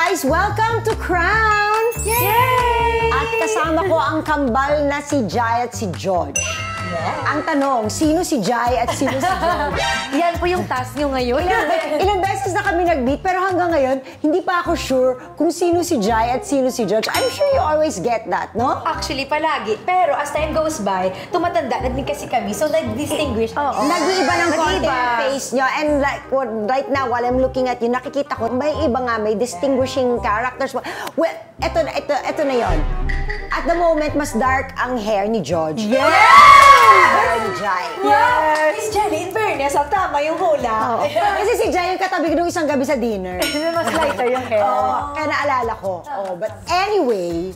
guys! Welcome to Crown! Yay! At kasama ko ang kambal na si Jai at si George. Yeah. Ang tanong, sino si Jai at sino si George? Yan po yung task nyo ngayon. Ilang beses na kami nag-meet, pero hanggang ngayon, hindi pa ako sure kung sino si Jai at sino si George. I'm sure you always get that, no? Actually, palagi. Pero as time goes by, tumatanda na din kasi kami. So, nag-distinguish. Nag-iiba ng konti yung face nyo. And like, right now, while I'm looking at you, nakikita ko, may iba nga, may distinguishing characters. Well, eto na yon. At the moment, mas dark ang hair ni George. Yes! Hair ni Jai. Yes! Miss Jenny, in fairness, tama yung hula. Kasi si Jai yung katabi ko nung isang gabi sa dinner. Mas lighter yung hair. Kaya naalala ko. But anyway,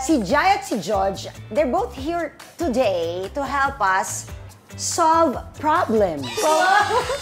si Jai at si George, they're both here today to help us solve problems.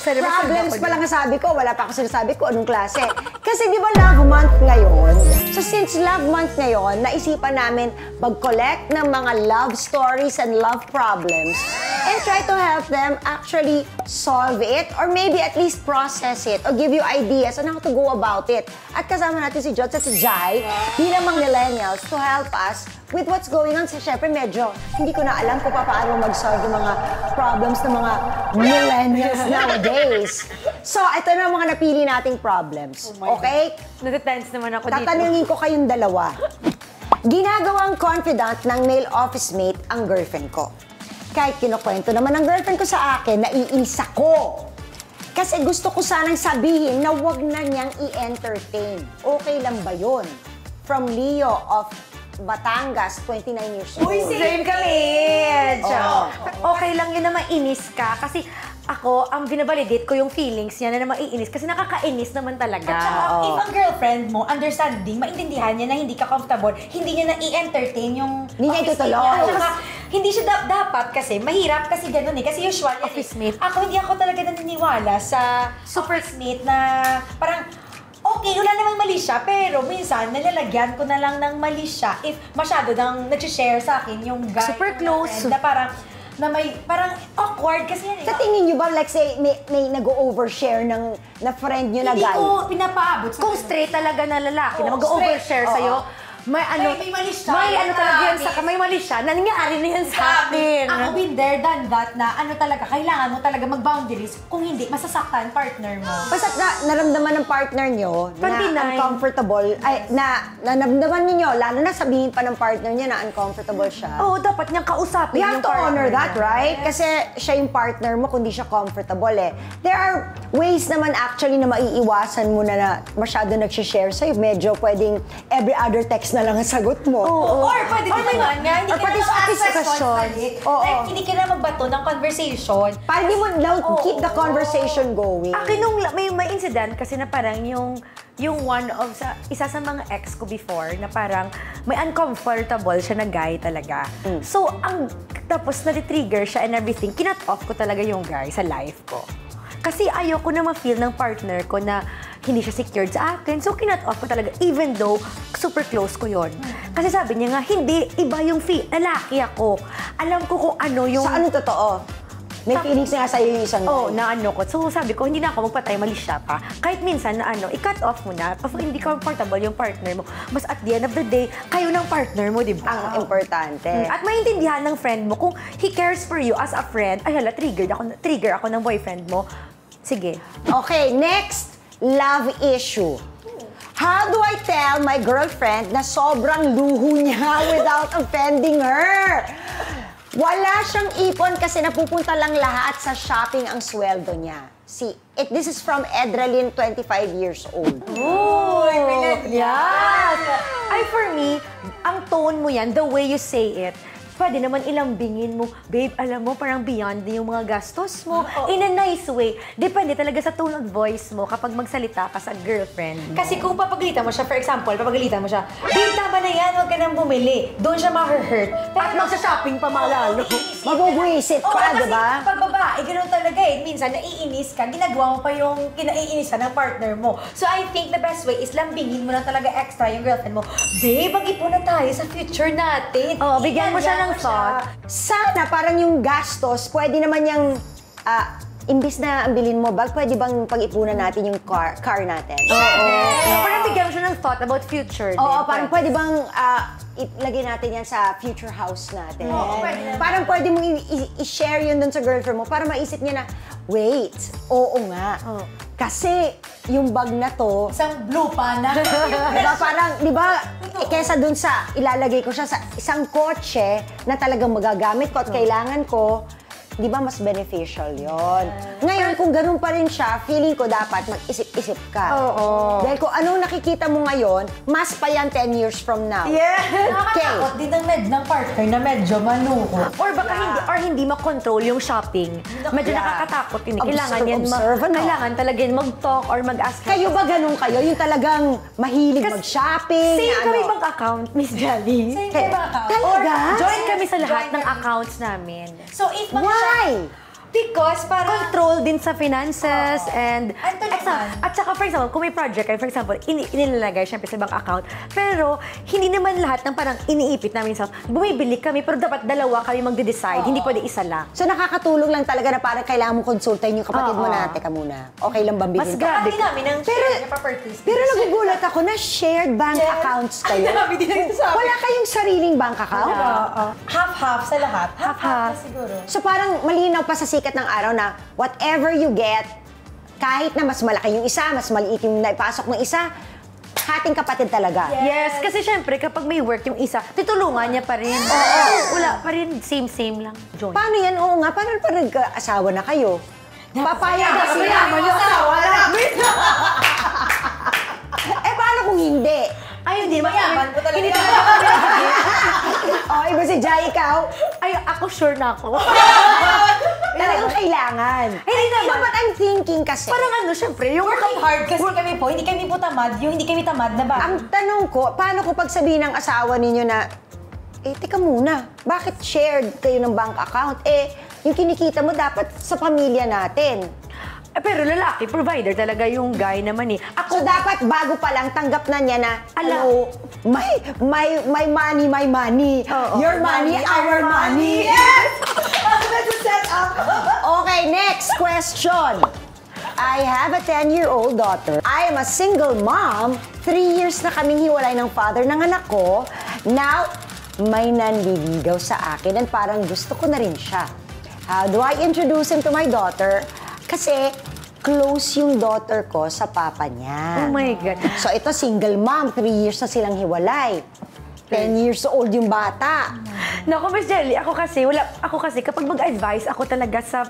Problems pa lang sabi ko, wala pa ako sinasabi ko anong klase. Kasi di ba Love Month ngayon? So since Love Month ngayon, naisipan namin mag-collect ng mga love stories and love problems and try to help them actually solve it or maybe at least process it or give you ideas on how to go about it. At kasama natin si George at si Jai, bilang mga millennials, to help us with what's going on. So, syempre, medyo hindi ko na alam kung paano mag-solve yung mga problems ng mga millennials nowadays. So, ito na mga napili nating problems. Okay? Nati-tense naman ako dito. Tatanungin ko kayong dalawa. Ginagawang confidant ng male office mate ang girlfriend ko. Kahit kinukwento naman ng girlfriend ko sa akin, naiinis ako. Kasi gusto ko sanang sabihin na wag na niyang i-entertain. Okay lang ba yun? From Leo of Batangas, 29 years old. Uy, same kami! Okay lang yun na mainis ka kasi ako, ang binabalidate ko yung feelings niya na maiinis kasi nakakainis naman talaga. At saka, if ang girlfriend mo, understanding, maintindihan niya na hindi ka comfortable, hindi niya na i-entertain yung Hindi niya itutuloy. At saka, hindi siya dapat kasi, mahirap kasi ganun eh. Kasi usually, Office mate. Hindi ako talaga naniniwala sa office mate na parang, okay, wala namang mali siya, pero minsan, nalalagyan ko na lang ng mali siya if masyado nang nag-share sa akin yung guy. Super close. Na parang, na may, parang awkward kasi yan eh. Sa tingin niyo ba, like say, may nag-overshare na friend niyo na guy? Hindi ko pinapaabot sa Kung straight talaga na lalaki na mag-overshare sa'yo, may ano, may mali siya. may ano talaga yan sa, may mali siya, nangyari na yan sa akin. Ako been there, done that, na ano talaga, kailangan mo talaga mag-boundaries. Kung hindi, masasaktan partner mo. Basta naramdaman ng partner nyo na 29. uncomfortable, ay, naramdaman niyo, lalo na sabihin pa ng partner niya na uncomfortable siya. Oo, dapat niyang kausapin You have yung to honor partner that, niya. right? Kasi siya yung partner mo kung di siya comfortable eh. There are ways naman actually na maiiwasan mo na masyado nag-share sa'yo. Medyo pwedeng every other text na lang ang sagot mo. Or pwede naman nga, hindi Or ka pwede na sa mag-ask discussion. Like, hindi ka na magbato ng conversation. Para di mo keep the conversation going. Akin nung may incident kasi na parang yung one of isa sa mga ex ko before na parang may uncomfortable siya na guy talaga. So tapos na-trigger siya and everything, kinat off ko talaga yung guy sa life ko. Kasi ayoko na ma-feel ng partner ko na hindi siya secured sa akin. So, kinat off ko talaga, even though super close ko yon. Kasi sabi niya nga, hindi, iba yung lalaki ako. Alam ko kung ano yung... Sa ano totoo? May feelings nga sa'yo yung isang Oo, na ano ko. So, sabi ko, hindi na ako magpatay, mali siya pa. Kahit minsan na i-cut off mo na, kasi hindi comfortable yung partner mo. Mas at the end of the day, kayo ng partner mo, di ba? ang importante. At maintindihan ng friend mo, kung he cares for you as a friend, ay hala, trigger ako ng boyfriend mo. Sige. Okay, next, love issue. How do I tell my girlfriend na sobrang luho niya without offending her? Wala siyang ipon kasi napupunta lang lahat sa shopping ang sweldo niya. See, this is from Edralyn, 25 years old. Oh, yes! Ay, for me, ang tone mo yan, the way you say it, pwede naman ilambingin mo, babe, alam mo, parang beyond na yung mga gastos mo. In a nice way. Depende talaga sa tone of voice mo kapag magsalita ka sa girlfriend mo. Kasi kung papagalitan mo siya, for example, papagalitan mo siya, babe, tama na yan, huwag ka nang bumili. Doon siya ma-hurt. At magsa-shopping pa malalo. Mabubwisit pa, di ba? Kasi pag babae, ganoon talaga eh. Minsan, naiinis ka, ginagawa mo pa yung kinaiinisan ng partner mo. So, I think the best way is lambingin mo na talaga extra yung girlfriend mo. Babe, mag-ipon na tayo sa future natin. Oh, bigyan mo siya ng thought. Sana parang yung gastos, pwede naman niyang imbis na ang bilhin mo bag, pwede bang pag-ipunan natin yung car natin? Oo. Parang bigyan mo siya ng thought about future. Oo, din. parang pwede bang ilagay natin yan sa future house natin? Oo, pwede. Parang pwede mong i-share yun dun sa girlfriend mo para maisip niya na, wait, oo nga. Kasi yung bag na to, Isang blue pa na. diba parang, diba, kesa dun sa ilalagay ko siya sa isang kotse na talagang magagamit ko at kailangan ko, di ba mas beneficial yon. Ngayon, kung ganun pa rin siya, feeling ko dapat mag-isip-isip ka. Oo. Dahil kung anong nakikita mo ngayon, mas pa yan 10 years from now. Yes! Nakakatakot din ng partner na medyo manuko. Or baka hindi makontrol yung shopping. Medyo Yeah. nakakatakot yun. Observe, ano? Kailangan talaga yun mag-talk or mag-ask. Kayo ba ganun kayo? Yung talagang mahilig mag-shopping? Same ano? kami bang account, Miss Jelly? Same kayo ba account? Talaga? Join kami sa lahat Join ng kami. accounts namin. So, if Why? Because para Control din sa finances and Ito naman. at saka for example, kung may project kayo, for example, inilalagay syempre sa ibang account, pero hindi naman lahat ng parang iniipit namin sa bumibili kami, pero dapat dalawa kami magde-decide, hindi pwede isa lang. So nakakatulong lang talaga na parang kailangan mo konsultahin yung kapatid mo Oo. na, teka muna, okay lang bang bilhin Mas ko? grabe. Sabi namin ng share na properties. Pero nagugulat ako na shared bank Shared? accounts kayo. Ay, dami din ang sabi. Wala kayong sariling bank account? Half-half sa lahat. Half-half. na siguro. So parang malinaw pa sa sikat ng araw na whatever you get, kahit na mas malaki yung isa, mas maliit yung naipasok ng isa, hating kapatid talaga. Yes, kasi syempre kapag may work yung isa, tutulungan niya pa rin. Wala pa rin, same lang. Join. Paano yan? Oo nga, parang nag-asawa na kayo. Papayag na sila. Yung asawa namin. Eh, paano kung hindi? Ay, hindi Mayaman po talaga. Hindi talaga kami. Oh, iba si Jai, ikaw? Ay, ako sure na ako. Talagang kailangan. Hindi naman. You know what I'm thinking kasi? Parang ano, syempre, yung Working hard kasi kami po, hindi kami po tamad. Yung hindi kami tamad na ba? Ang tanong ko, paano ko pag sabihin ng asawa ninyo na, teka muna, bakit shared kayo ng bank account? Yung kinikita mo dapat sa pamilya natin. Pero lalaki, provider talaga yung guy naman eh. So dapat bago pa lang tanggap na niya na, hello, my money. Oo. Your money, our money. Yes! That's a set up. Okay, next question. I have a 10-year-old daughter. I am a single mom. 3 years na kaming hiwalay ng father ng anak ko. Now, may nanliligaw sa akin and parang gusto ko na rin siya. How do I introduce him to my daughter? Kasi close yung daughter ko sa papa niya. Oh my God. So ito, single mom. 3 years na silang hiwalay. 10 years old yung bata. Naku, Miss Jelly, ako kasi kapag mag-advise ako talaga sa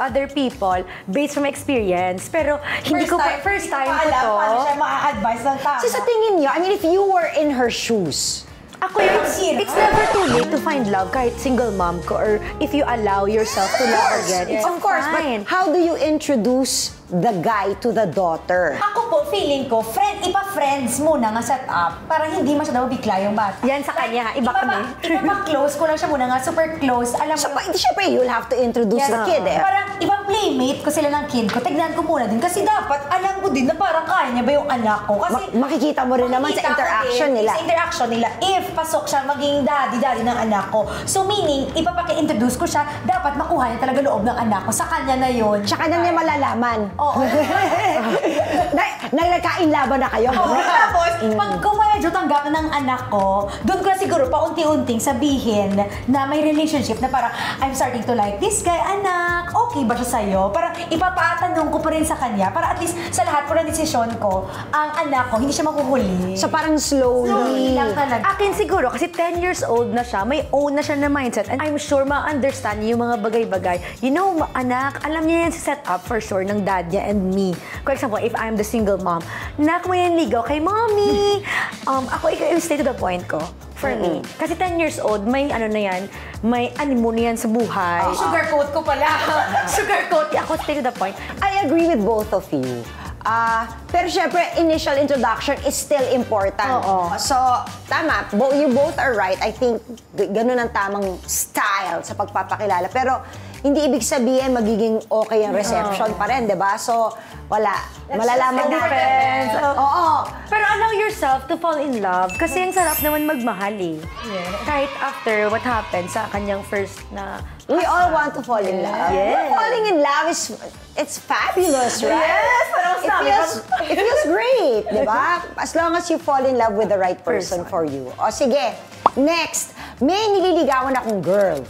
other people based from experience. Pero hindi ko first time ko to. Paano siya ma-advise ng tama? So sa tingin niyo, I mean, if you were in her shoes, Ako yun, it's never too late to find love kahit single mom ko or if you allow yourself to love again. It's of course, fine. but how do you introduce the guy to the daughter? Ako po, feeling ko, ipa-friends muna nga set up para hindi masyadong bigla yung bata. Yan sa kanya, ha? Iba kami. Ipa-close ko lang siya muna nga, super close. Alam So, mo, syempre, you'll have to introduce the kid eh. Parang ibang playmate ko sila ng kid ko. Tignan ko muna din. Kasi dapat alam ko din na parang kaya niya ba yung anak ko. Kasi Makikita mo rin naman sa makikita ko interaction din nila. Sa interaction nila, if pasok siya maging daddy ng anak ko. So meaning, ipapaki-introduce ko siya, dapat makuha niya talaga loob ng anak ko. Sa kanya na yun. Tsaka na niya malalaman. Oo. Nagkain laban na kayo. Tapos, pag medyo tanggap na ng anak ko, doon ko na siguro paunti-unting sabihin na may relationship na parang, I'm starting to like this guy, anak, okay ba siya sa'yo? Parang ipapatanong ko pa rin sa kanya para at least sa lahat po ng desisyon ko, ang anak ko, hindi siya makuhuli. So parang slowly. lang talaga. Akin siguro, kasi 10 years old na siya, may own na siya na mindset. And I'm sure ma-understand niya yung mga bagay-bagay. You know, anak, alam niya yan sa setup for sure ng dad niya and me. For example, if I'm the single mom, nak, may nanligaw kay mommy. Ako, stay to the point ko. For me. Kasi 10 years old, may ano na yan, may animo na yan sa buhay. Sugarcoat ko pala. Sugarcoat. Ako, stay to the point. I agree with both of you. Pero syempre, initial introduction is still important. Oo. So, tama. You both are right. I think ganun ang tamang style sa pagpapakilala. Pero, hindi ibig sabihin magiging okay ang reception pa rin, di ba? So, wala. Malalaman natin. depends. Oo. Pero allow yourself to fall in love. Kasi ang sarap naman magmahal eh. Kahit after what happened sa kanyang first na... We all want to fall in love. Yes. Falling in love it's fabulous, right? Yes, parang sabi It feels great, di ba? As long as you fall in love with the right person for you. O sige, next, may nililigawan akong girl.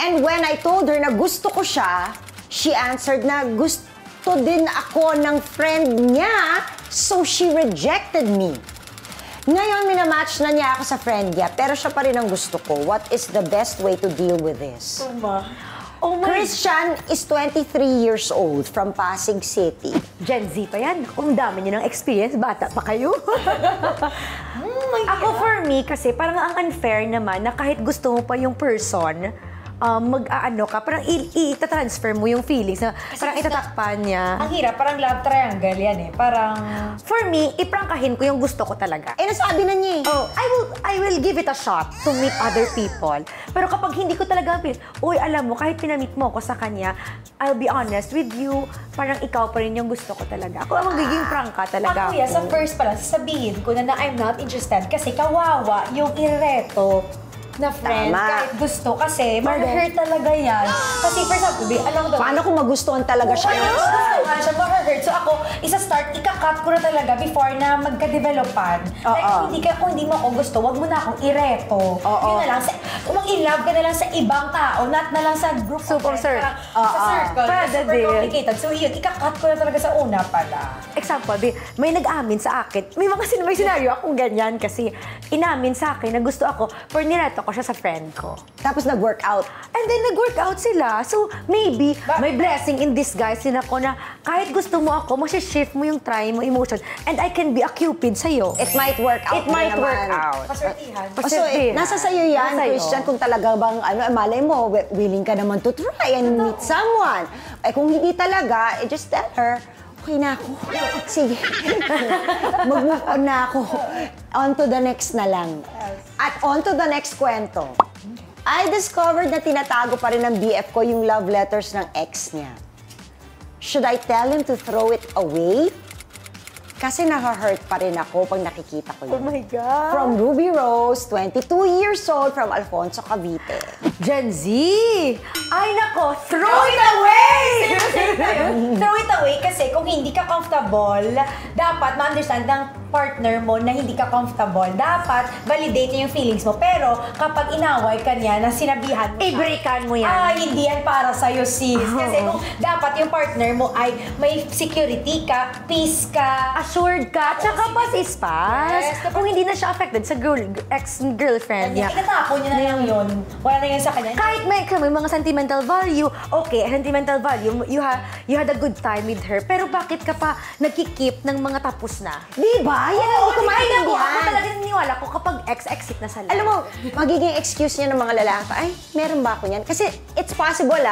And when I told her na gusto ko siya, she answered na gusto din ako ng friend niya, so she rejected me. Ngayon, minamatch na niya ako sa friend niya, pero siya pa rin ang gusto ko. What is the best way to deal with this? Oh my... Christian is 23 years old from Pasig City. Gen Z pa yan. Ang dami niyo ng experience. Bata pa kayo. Ako for me, kasi parang ang unfair naman na kahit gusto mo pa yung person, mag-aano ka, parang i-transfer mo yung feelings na parang itatakpan niya. Ang hirap, parang love triangle yan eh. Parang... For me, iprangkahin ko yung gusto ko talaga. Eh, nasabi na niya eh. Oh, I will give it a shot to meet other people. Pero kapag hindi ko talaga feel, uy, alam mo, kahit pinamit mo ko sa kanya, I'll be honest with you, parang ikaw pa rin yung gusto ko talaga. Ako ang magiging prangka talaga. Kuya, sa first pa lang, sasabihin ko na I'm not interested kasi kawawa yung ireto na friend. Tama. Kahit gusto kasi ma-hurt talaga yan. Kasi for example, alam mo Paano kung magustuhan talaga siya? gustuhan siya, ma-hurt. So ako, isa-start, ika-cut ko na talaga before na magka-developan. Like, kung hindi mo ako gusto, wag mo na akong ireto. Yun na lang. Mag-in-love ka na lang sa ibang tao, not na lang sa group of friends. Sa circle. Pwede Super din. complicated. So yun, ika-cut ko na talaga sa una pala. Example, may nag-amin sa akin. May senaryo akong ganyan kasi inamin sa akin na gusto ako, for nireto ko siya sa friend ko. Tapos nag-work out. And then nag-work out sila. So maybe, may blessing in disguise din ako na kahit gusto mo ako, masya-shift mo yung try mo emotion and I can be a cupid sa'yo. It might work out. It might naman. work out. Paswertihan. So, nasa sa'yo yan, Nasa sa'yo. Christian, kung talaga bang, malay mo, willing ka naman to try and meet someone. Eh, kung hindi talaga, just tell her, okay na ako. Sige. Mag-move on na ako. On to the next na lang. At on to the next kwento. I discovered na tinatago pa rin ng BF ko yung love letters ng ex niya. Should I tell him to throw it away? Kasi naka-hurt pa rin ako pag nakikita ko yun. Oh my God. From Ruby Rose, 22 years old, from Alfonso, Cavite. Gen Z! Ay nako, throw it away! Throw it away kasi kung hindi ka comfortable, dapat ma-understand ng partner mo na hindi ka comfortable. Dapat validate niya yung feelings mo. Pero kapag inaway ka niya na sinabihan mo I-breakan mo yan. hindi yan para sa'yo, sis. Kasi kung dapat yung partner mo ay may security ka, peace ka, Assured ka, tsaka pasispas. Yes, Kung hindi na siya affected sa ex-girlfriend niya. itatapon niya na lang yun. Wala na yun sa kanya. Kahit may mga sentimental value, okay, sentimental value, you had a good time with her. Pero bakit ka pa nagkikip ng mga tapos na? Diba? Yan ang hindi ko Ako maintindihan. talaga naniniwala ko kapag ex-exit na sa life. Alam mo, magiging excuse niya ng mga lalaki, ay, meron ba ako niyan? Kasi it's possible,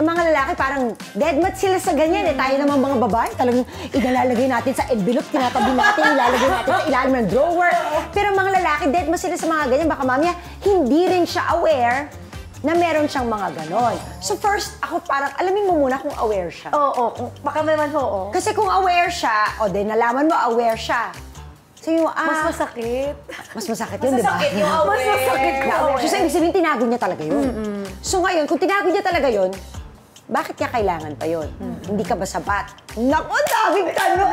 yung mga lalaki parang deadmat sila sa ganyan. Tayo naman mga babae, talagang inalalagay natin sa envelope, tinatabi natin, ilalagay natin sa ilalim ng drawer. Pero mga lalaki, deadmat sila sa mga ganyan. Baka mamaya, hindi rin siya aware na meron siyang mga ganon. So first, ako parang, alamin mo muna kung aware siya. Oo, baka naman oo. Kasi kung aware siya, o din nalaman mo aware siya. So yung, Mas masakit. mas masakit yun, di ba? Masasakit yung aware. Mas masakit yung aware. So ibig sabihin, tinago niya talaga yun. So ngayon, kung tinago niya talaga yun, bakit niya kailangan pa yun? Hindi ka ba sapat? Naku, daming tanong!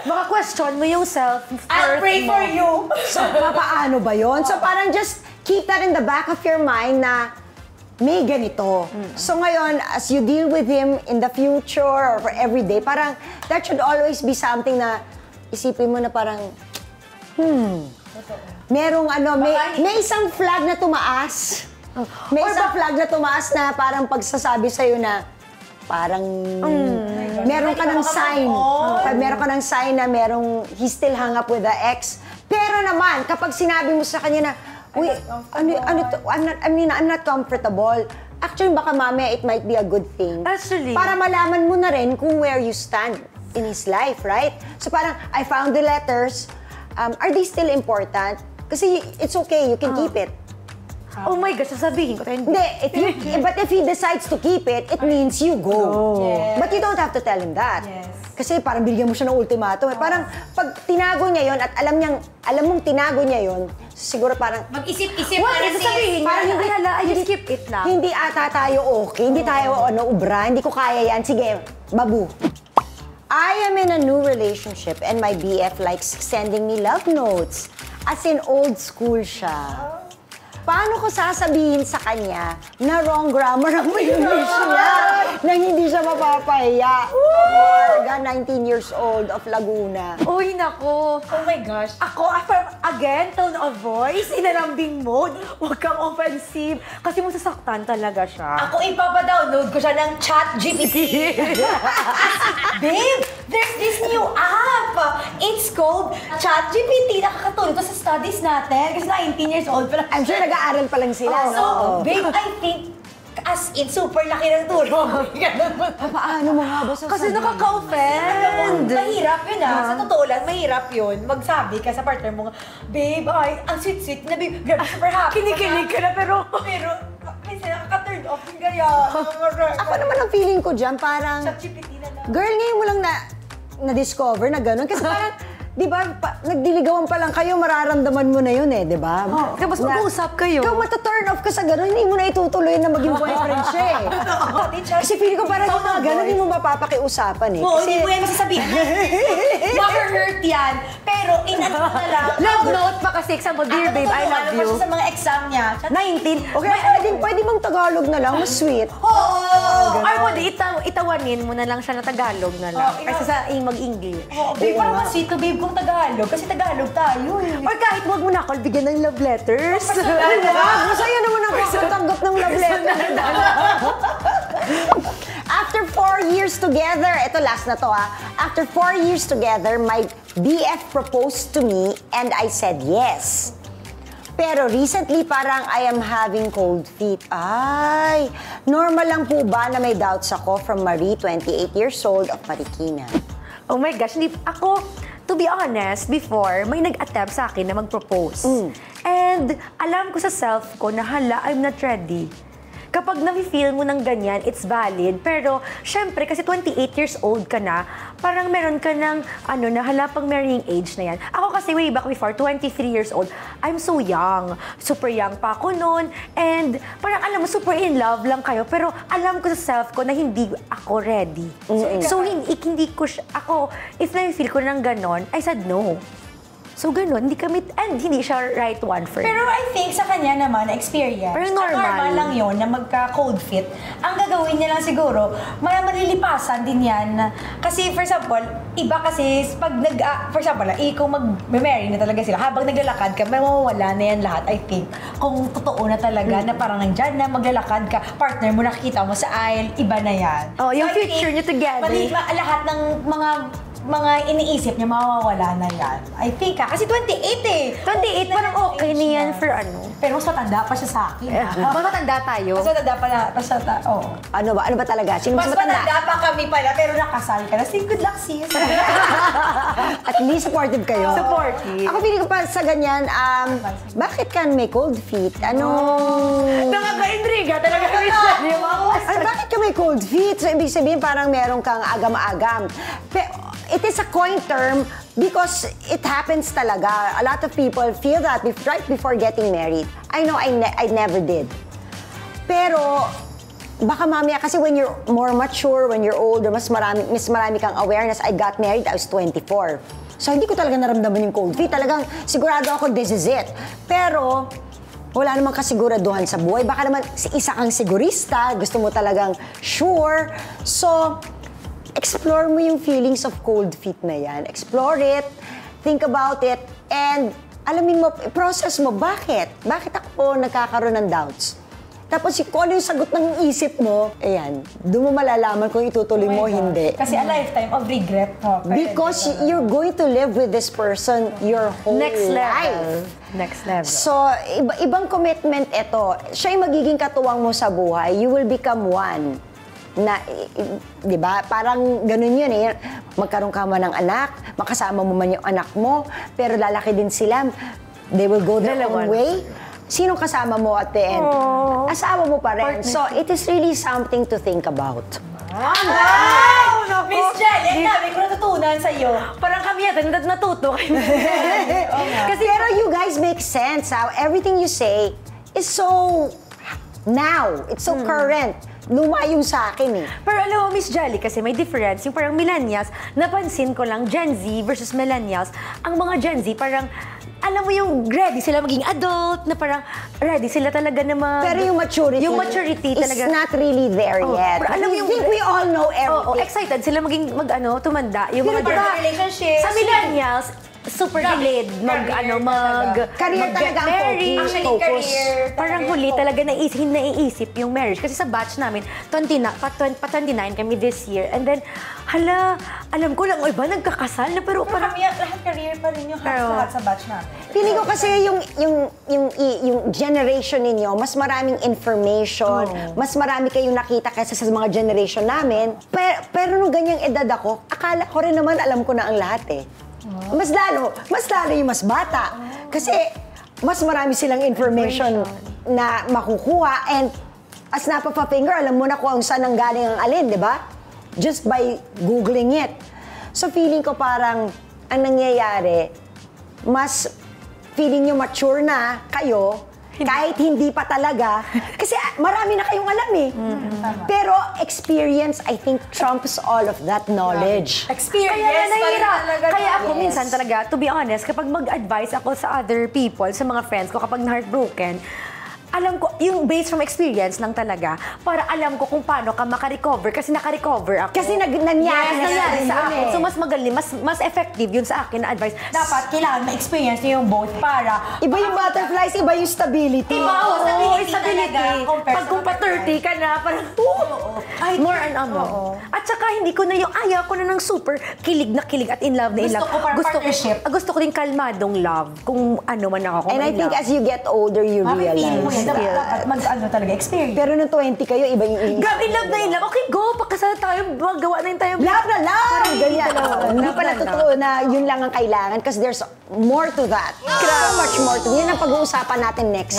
Baka question mo yung self-worth I'll pray mo. for you. So, paano ba yun? So parang just keep that in the back of your mind na may ganito. So ngayon, as you deal with him in the future or for every day, parang that should always be something na isipin mo na parang, merong may isang flag na tumaas. May isang flag na tumaas na parang pagsasabi sa'yo na parang meron ka ng sign. Meron ka ng sign na he still hung up with the ex. Pero naman, kapag sinabi mo sa kanya na, uy, I'm not comfortable. Actually, baka mamaya it might be a good thing. Actually. Para malaman mo na rin kung where you stand in his life, right? So parang, I found the letters. Are they still important? Kasi it's okay, you can keep it. Oh my gosh, sasabihin ko tayo. Hindi, but if he decides to keep it, it means you go. Yes. But you don't have to tell him that. Yes. Kasi parang binigyan mo siya ng ultimatum. Parang pag tinago niya yon at alam mong tinago niya yon, siguro parang, Mag-isip-isip What? na Ito sabihin parang niya, hindi- ay hala, I just skip it lang. hindi ata tayo okay, hindi tayo ubra, hindi ko kaya yan. Sige, babu. I am in a new relationship and my BF likes sending me love notes. As in old school siya. Paano ko sasabihin sa kanya na wrong grammar ang English niya? Na hindi siya mapapahiya. Morgan, 19 years old of Laguna. Uy, nako. Oh my gosh. Ako, again, tone of voice, inalambing mode, huwag kang offensive. Kasi masasaktan talaga siya. Ako ipapadownload ko siya ng ChatGPT. Babe, there's this new app. It's called ChatGPT. Nakakatulong to sa studies natin. Kasi 19 years old pa lang. I'm sure nag-aaral pa lang sila. So, no? babe, I think as in super laki ng tulong. Paano mo nga ba Kasi sasabihin? nakaka-offend. Mahirap yun Sa totoo lang, mahirap yun. Magsabi ka sa partner mo, babe, ay, ang sweet-sweet na babe, grabe, super happy. Kinikilig ka na, pero... Pero, kasi nakaka-turn off yung gaya. Ako naman ang feeling ko dyan, parang, ChatGPT na lang. girl, ngayon mo lang na-discover na gano'n. Kasi parang, di ba, nagdiligawan pa lang kayo, mararamdaman mo na yun di ba? Tapos mag-uusap kayo. Ikaw mataturn off ka sa gano'n, hindi mo na itutuloy na maging boyfriend siya Kasi feeling ko parang yung mga gano'n, hindi mo mapapakiusapan Oo, Kasi, hindi mo yan masasabihin. Maka-hurt yan. Pero, inano na lang. Love note pa kasi, example, dear babe, I love you. Sa mga exam niya. 19. okay, pwede bang Tagalog na lang, mas sweet. Oo! Or pwede, itawanin mo na lang siya na Tagalog na lang. Kasi sa mag-English. Oo, babe, parang mas sweet to babe kung Tagalog. Kasi Tagalog tayo Or kahit wag mo na ako bigyan ng love letters. Masaya naman ako sa tanggap ng love letter. After 4 years together, ito last na to After 4 years together, my BF proposed to me and I said yes. Pero recently parang I am having cold feet. Ay, normal lang po ba na may doubts ako from Marie, 28 years old of Marikina? Oh my gosh, hindi ako, to be honest, before, may nag-attempt sa akin na mag-propose. And alam ko sa self ko na hala, I'm not ready. Kapag na-feel mo ng ganyan, it's valid. Pero, syempre, kasi 28 years old ka na, parang meron ka ng, na hala pang marrying age na yan. Ako kasi way back before, 23 years old, I'm so young. Super young pa ako noon. And parang alam mo, super in love lang kayo. Pero alam ko sa self ko na hindi ako ready. So, hindi ko ako, if na-feel ko ng ganon, I said no. So, ganun, hindi siya right one for me. Pero I think sa kanya naman, experience. Pero normal lang yun na magka-cold fit. Ang gagawin niya lang siguro, malilipasan din yan. Kasi, for example, iba kasi, pag for example, kung mag-marry na talaga sila, habang naglalakad ka, mawawala na yan lahat, I think. Kung totoo na talaga, na parang nandyan na maglalakad ka, partner mo, nakikita mo sa aisle, iba na yan. Oh, yung So, I future think, niyo together. lahat ng mga iniisip niya, mawawala na yan. I think kasi 28 28, parang okay na yan for Pero mas matanda pa siya sa akin. Mas matanda tayo. Mas matanda pa siya, oo. Ano ba talaga? Sino mas Mas matanda? matanda pa kami pala, pero nakasal ka na. Say, good luck, sis. At least supportive kayo. Supportive. Ako feeling ko pa sa ganyan, bakit ka may cold feet? Nakaka-intriga talaga kami sa iyo. Bakit ka may cold feet? So, ibig sabihin parang meron kang agam-agam. It is a coin term because it happens talaga. A lot of people feel that right before getting married. I know I never did. Pero, baka mamaya, kasi when you're more mature, when you're older, mas marami kang awareness. I got married, I was 24. So, hindi ko talaga naramdaman yung cold feet. Talagang sigurado ako, this is it. Pero, wala namang kasiguraduhan sa buhay. Baka naman, isa kang sigurista, gusto mo talagang sure. So, explore mo yung feelings of cold feet na yan. Explore it, think about it, and alamin mo, process mo, bakit? Bakit ako nagkakaroon ng doubts? Tapos kung ano yung sagot ng isip mo, ayan, doon mo malalaman kung itutuloy mo o hindi. Kasi a lifetime of regret mo. Because you're going to live with this person your whole Next level. life. Next level. So, ibang commitment ito. Siya yung magiging katuwang mo sa buhay. You will become one. Di ba? Parang ganun yun Magkaroon ka man ng anak, makasama mo man yung anak mo, pero lalaki din sila. They will go their own way. Sinong kasama mo at the end? Asawa mo pa rin. So, it is really something to think about. Wow! ako. Miss Jelly, ang dami ko natutunan sa'yo. Parang kami yata natuto kayo. Kasi pero you guys make sense. How everything you say is so now. It's so current. Luma yung sa akin eh. Pero alam mo, Miss Jolly, kasi may difference. Yung parang millennials, napansin ko lang, Gen Z versus millennials, ang mga Gen Z parang, alam mo yung ready sila maging adult, na parang ready sila talaga na Pero yung maturity talaga. is not really there yet. Pero alam mo I yung- think we all know Oo, everything. excited sila maging tumanda. Yung Pero mga parang relationships. Sa millennials, super delayed Career talaga ang marry. focus. Actually, career. Parang huli talaga naiisip yung marriage. Kasi sa batch namin, 29 kami this year. And then, hala, alam ko lang, iba nagkakasal na pero Pero parang... kami, lahat career pa rin yung lahat sa batch namin. Feeling ko kasi yung generation ninyo, mas maraming information, mas marami kayong nakita kaysa sa mga generation namin. Pero nung ganyang edad ako, akala ko rin naman alam ko na ang lahat eh. Mas lalo yung mas bata. Kasi mas marami silang information na makukuha and as napapa-finger, alam mo na kung saan ang galing ang alin, di ba? Just by Googling it. So feeling ko parang ang nangyayari, mas feeling nyo mature na kayo, kahit hindi pa talaga. Kasi marami na kayong alam eh. Pero experience, I think, trumps all of that knowledge. Experience Kaya pa rin talaga. Kaya ako Yes. minsan talaga, to be honest, kapag mag-advise ako sa other people, sa mga friends ko, kapag na-heartbroken, alam ko, yung based from experience lang talaga, para alam ko kung paano ka makarecover. Kasi nakarecover ako. Kasi nangyari sa akin. eh. So, mas magaling, mas effective yun sa akin na advice. Dapat kailangan ma-experience niyo yung both para... Iba yung butterflies, iba yung stability. Iba, oo, stability stability. talaga, compared Pag sa kung pa 30 ka na, parang, Ay, more and At saka, hindi ko na yung, ayaw ko na ng super kilig na kilig at in love na in Gusto love. ko parang partnership. Gusto ko din kalmadong love. Kung ano man ako. And I think as you get older, you Mami, feel mo realize. yan. Dapat mag-ano talaga, experience. Pero nung 20 kayo, iba yung Grabe, in love na in love. Okay, go. Pagkasal tayo, magawa na yun tayo. Love na love! Parang Ganyan. talaga. Hindi Love pala na totoo na yun lang ang kailangan because there's more to that. So much more to that. Yan ang pag-uusapan natin next.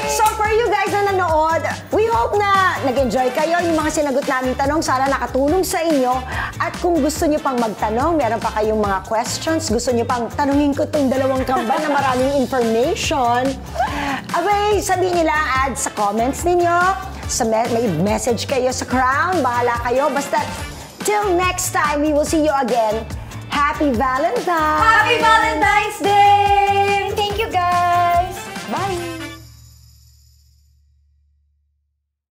So for you guys na nanood, we hope na nag-enjoy kayo. Yung mga sinagot naming tanong, sana nakatulong sa inyo. At kung gusto nyo pang magtanong, meron pa kayong mga questions, gusto nyo pang tanungin ko itong dalawang kambal na maraming information, abay, sabihin nila add sa comments ninyo. May message kayo sa Crown, bahala kayo. Basta, till next time, we will see you again. Happy Valentine's! Happy Valentine's Day!